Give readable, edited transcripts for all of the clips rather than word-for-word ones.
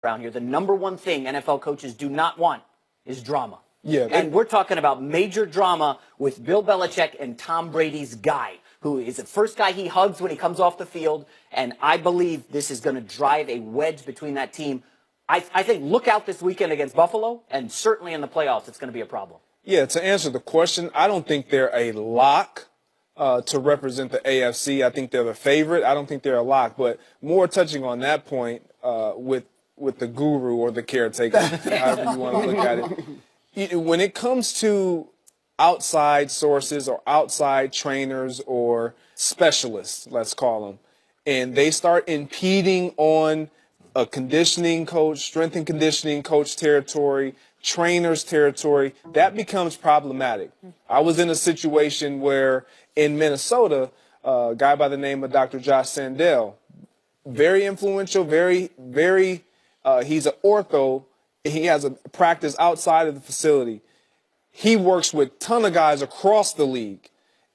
around here, the number one thing NFL coaches do not want is drama. Yeah, and we're talking about major drama with Bill Belichick and Tom Brady's guy, who is the first guy he hugs when he comes off the field. And I believe this is going to drive a wedge between that team. I think look out this weekend against Buffalo, and certainly in the playoffs, it's going to be a problem. Yeah, to answer the question, I don't think they're a lock to represent the AFC. I think they're the favorite. I don't think they're a lock. But more touching on that point with the guru or the caretaker, however you want to look at it. When it comes to outside sources or outside trainers or specialists, let's call them, and they start impeding on a conditioning coach, strength and conditioning coach territory, trainer's territory, that becomes problematic. I was in a situation where in Minnesota, a guy by the name of Dr. Josh Sandell, very influential, he's an ortho. He has a practice outside of the facility. He works with a ton of guys across the league.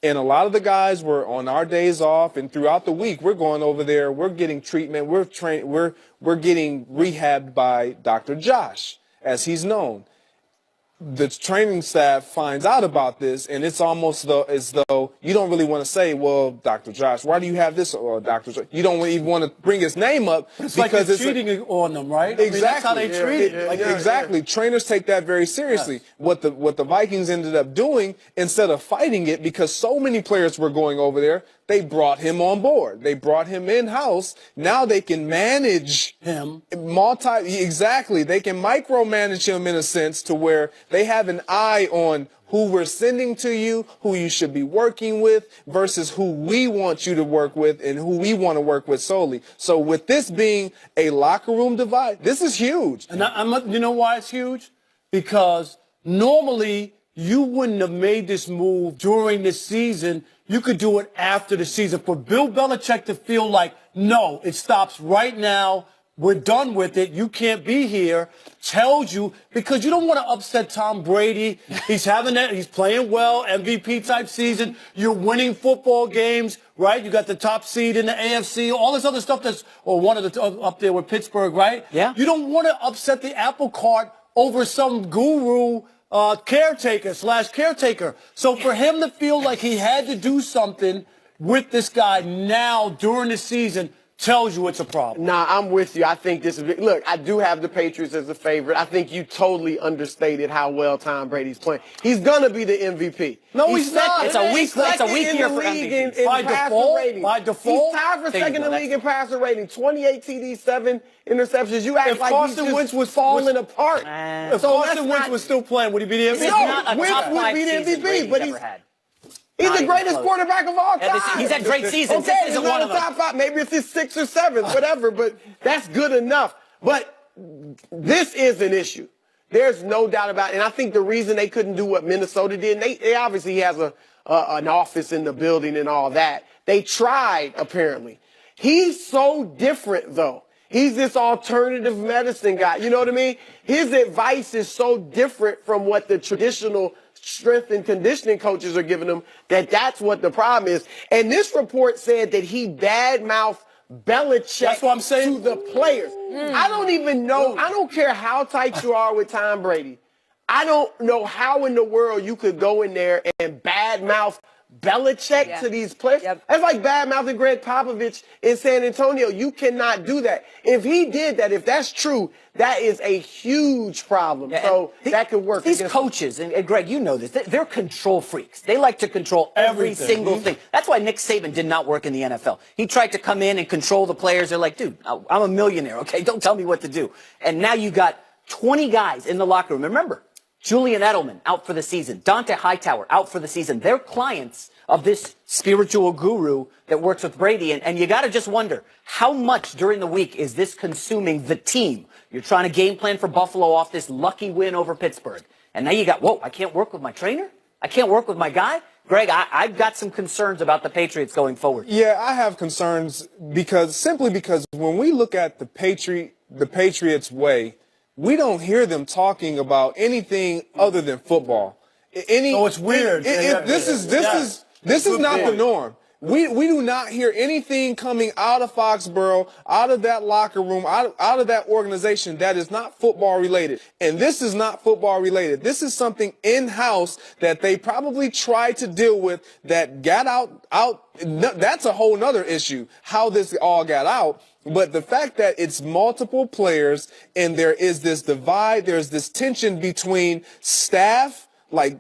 And a lot of the guys were on our days off, and throughout the week, we're going over there, we're getting treatment, we're getting rehabbed by Dr. Josh, as he's known. The training staff finds out about this, and it's almost as though you don't really want to say, well, Dr. Josh, why do you have this? Or Dr. Josh, you don't even want to bring his name up. It's like it's cheating on them, right? Exactly. I mean, that's how they treat it. Exactly. Trainers take that very seriously. Yes. What the Vikings ended up doing, instead of fighting it, because so many players were going over there, they brought him on board. They brought him in-house. Now they can manage him. Exactly. They can micromanage him in a sense to where they have an eye on who we're sending to you, who you should be working with, versus who we want you to work with and who we want to work with solely. So with this being a locker room divide, this is huge. And you know why it's huge? Because normally you wouldn't have made this move during the season. You could do it after the season. For Bill Belichick to feel like, no, it stops right now, we're done with it, you can't be here, tells you, because you don't want to upset Tom Brady. He's playing well, MVP type season. You're winning football games, right? You got the top seed in the AFC, all this other stuff one of the up there with Pittsburgh, right? Yeah. You don't want to upset the apple cart over some guru caretaker. So for him to feel like he had to do something with this guy now during the season tells you it's a problem. Nah, I'm with you. I think this is big. Look, I do have the Patriots as a favorite. I think you totally understated how well Tom Brady's playing. He's gonna be the MVP. No, he's not. It's a weak year for MVP. By default, he's tied for second in the league in passer rating. 28 TDs, 7 interceptions. You act like Carson Wentz was falling apart. If Carson Wentz was still playing, would he be the MVP? No, Wentz would be the MVP, but he's the greatest quarterback of all time. He's had great seasons. Okay, he's not a top 5. Maybe it's his 6th or 7th, whatever, but that's good enough. But this is an issue. There's no doubt about it. And I think the reason they couldn't do what Minnesota did, and they obviously has an office in the building and all that. They tried, apparently. He's so different, though. He's this alternative medicine guy. You know what I mean? His advice is so different from what the traditional strength and conditioning coaches are giving him that's what the problem is. And this report said that he badmouthed Belichick That's what I'm saying. to the players. I don't even know. I don't care how tight you are with Tom Brady. I don't know how in the world you could go in there and badmouth Belichick to these players. That's like bad-mouthing Greg Popovich in San Antonio. You cannot do that. If he did that, if that's true, that is a huge problem. So that could work. These coaches, and Greg, you know this, they're control freaks. They like to control every single thing. That's why Nick Saban did not work in the NFL. He tried to come in and control the players. They're like, dude, I'm a millionaire, okay? Don't tell me what to do. And now you got 20 guys in the locker room. Remember, Julian Edelman out for the season. Dante Hightower out for the season. They're clients of this spiritual guru that works with Brady. And you got to just wonder, how much during the week is this consuming the team? You're trying to game plan for Buffalo off this lucky win over Pittsburgh. And now you got, whoa, I can't work with my trainer? I can't work with my guy? Greg, I've got some concerns about the Patriots going forward. Yeah, I have concerns simply because when we look at the Patriots way, we don't hear them talking about anything other than football. So it's weird. This is not the norm. We do not hear anything coming out of Foxborough, out of that locker room, out of that organization that is not football related. And this is not football related. This is something in-house that they probably tried to deal with that got out. That's a whole nother issue, how this all got out. But the fact that it's multiple players and there is this divide, there's this tension between staff, like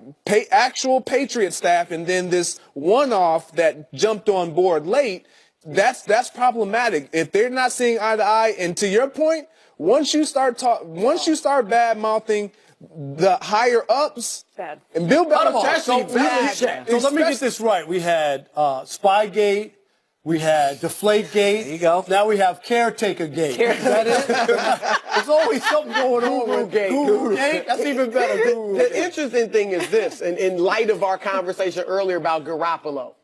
actual Patriot staff, and then this one-off that jumped on board late, that's problematic. If they're not seeing eye to eye, and to your point, once you start bad-mouthing the higher ups, Bad. and Bill Belichick, So let me get this right. We had Spygate. We had Deflategate. There you go. Now we have Caretaker-gate. Is that it? There's always something going on with Guru-gate. That's even better. Guru-gate. The interesting thing is this, and in light of our conversation earlier about Garoppolo,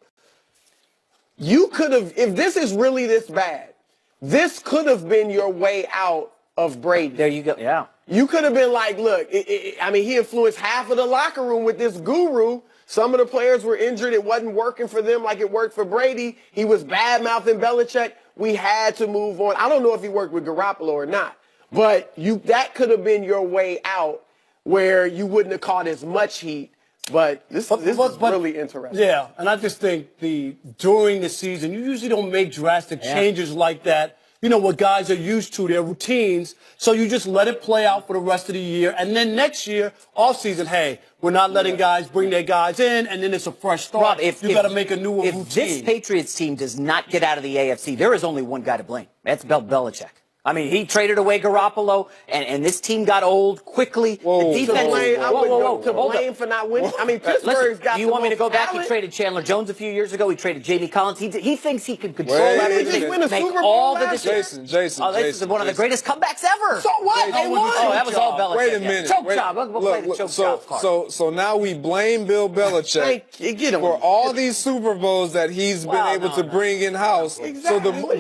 you could have, if this is really this bad, this could have been your way out of Brady. There you go. Yeah. You could have been like, look, I mean, he influenced half of the locker room with this guru. Some of the players were injured. It wasn't working for them like it worked for Brady. He was bad-mouthing Belichick. We had to move on. I don't know if he worked with Garoppolo or not, but that could have been your way out where you wouldn't have caught as much heat. But this is really interesting. Yeah, and I just think during the season, you usually don't make drastic changes like that. You know, what guys are used to, their routines. So you just let it play out for the rest of the year. And then next year, off season, hey, we're not letting guys bring their guys in, and then it's a fresh start. Rob, you got to make a new routine. If this Patriots team does not get out of the AFC, there is only one guy to blame. That's Belichick. I mean, he traded away Garoppolo, and this team got old quickly. Whoa. The defense, To blame for not winning. I mean, Pittsburgh's got do you want me to go back? talent. He traded Chandler Jones a few years ago. He traded Jamie Collins. He thinks he can control Wait, everything. he just win a make Super Bowl all the last decisions. Jason, Oh, this is one of the greatest comebacks ever. So what? They won. Oh, that was all Belichick. Wait a minute. Choke Wait- job. We'll play the choke job card. So now we blame Bill Belichick Get him. for all these Super Bowls that he's been Well, able to bring in house. Exactly. So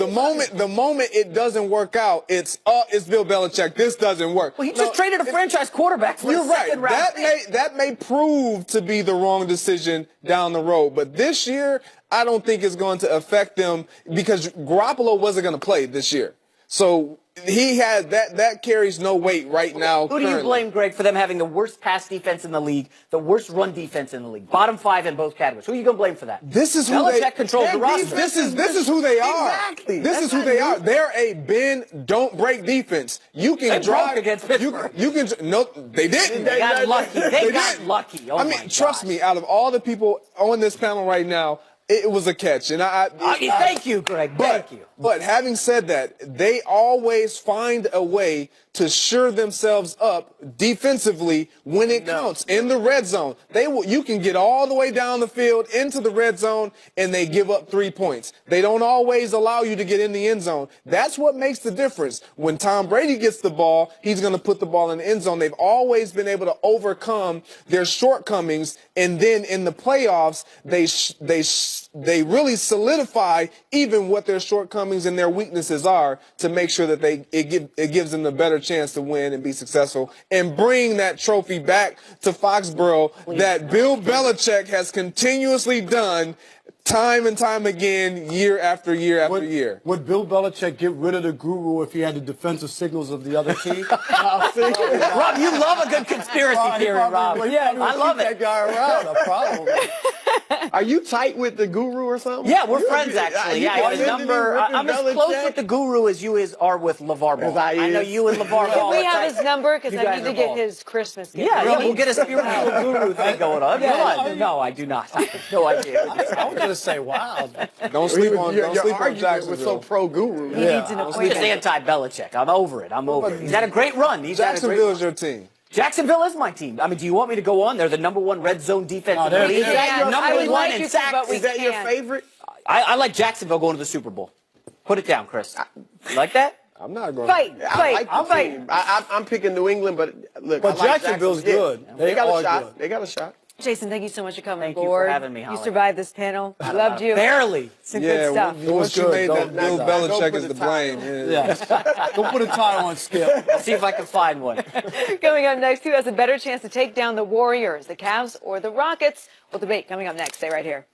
the moment it doesn't work out, it's Bill Belichick. This doesn't work. Well, he just traded a franchise quarterback for You're a right. second round pick. That may prove to be the wrong decision down the road. But this year, I don't think it's going to affect them because Garoppolo wasn't going to play this year. So he has that carries no weight right now. Who do you blame, Greg, for them having the worst pass defense in the league, the worst run defense in the league, bottom 5 in both categories? Who are you going to blame for that? This is who Belichick controls the roster. This is who they are. Exactly. This is who they are. They're a bend, don't break defense. You can They drive broke against Pittsburgh. You can no, they didn't. They got lucky. They got didn't. lucky. Oh I my mean, God. trust me. Out of all the people on this panel right now, it was a catch, and Thank you, Greg. Thank you. But having said that, they always find a way to shore themselves up defensively when it counts in the red zone. You can get all the way down the field into the red zone, and they give up 3 points. They don't always allow you to get in the end zone. That's what makes the difference. When Tom Brady gets the ball, he's going to put the ball in the end zone. They've always been able to overcome their shortcomings, and then in the playoffs, they really solidify even what their shortcomings and their weaknesses are to make sure that it gives them the better chance to win and be successful and bring that trophy back to Foxborough that Bill Belichick has continuously done time and time again, year after year after year. Would Bill Belichick get rid of the guru if he had the defensive signals of the other team? Rob, you love a good conspiracy theory, Rob. Yeah, I love that it. guy around. Probably. Are you tight with the guru or something? Yeah, we're friends, actually. Yeah, I got his visiting number. with I'm as close Belichick? with the guru as you are with LeVar Ball. As I I know is. you and LeVar Ball. We are have tight. his number because You I guys need to are get ball. his Christmas gift. Yeah, we'll get a spiritual guru thing going on. No, I do not. No idea. I was going to say, wow. Don't sleep on Your argument Jacksonville. was so pro-guru. He needs an I'm just appointment. anti-Belichick. I'm over it. He's had a great run. Jacksonville is your team. Jacksonville is my team. I mean, do you want me to go on? They're the #1 red zone defense in the league. Yeah, I would like in you to, sacks. but we Is that your can't. favorite? I like Jacksonville going to the Super Bowl. Put it down, Chris. You like that? I'm not going Fight, I like the fight. team. I'm picking New England, but look, But I like Jacksonville's Jacksonville. good. They got are a shot. good. They got a shot. Jason, thank you so much for coming Thank you for aboard. having me, Holly. You survived this panel. Loved you. Barely. Some good stuff. Once you good. made that Don't- Bill don't Belichick put is a the tie blame. on. Yeah. Don't put a tie on, Skip. See if I can find one. Coming up next, who has a better chance to take down the Warriors, the Cavs, or the Rockets? We'll debate coming up next. Stay right here.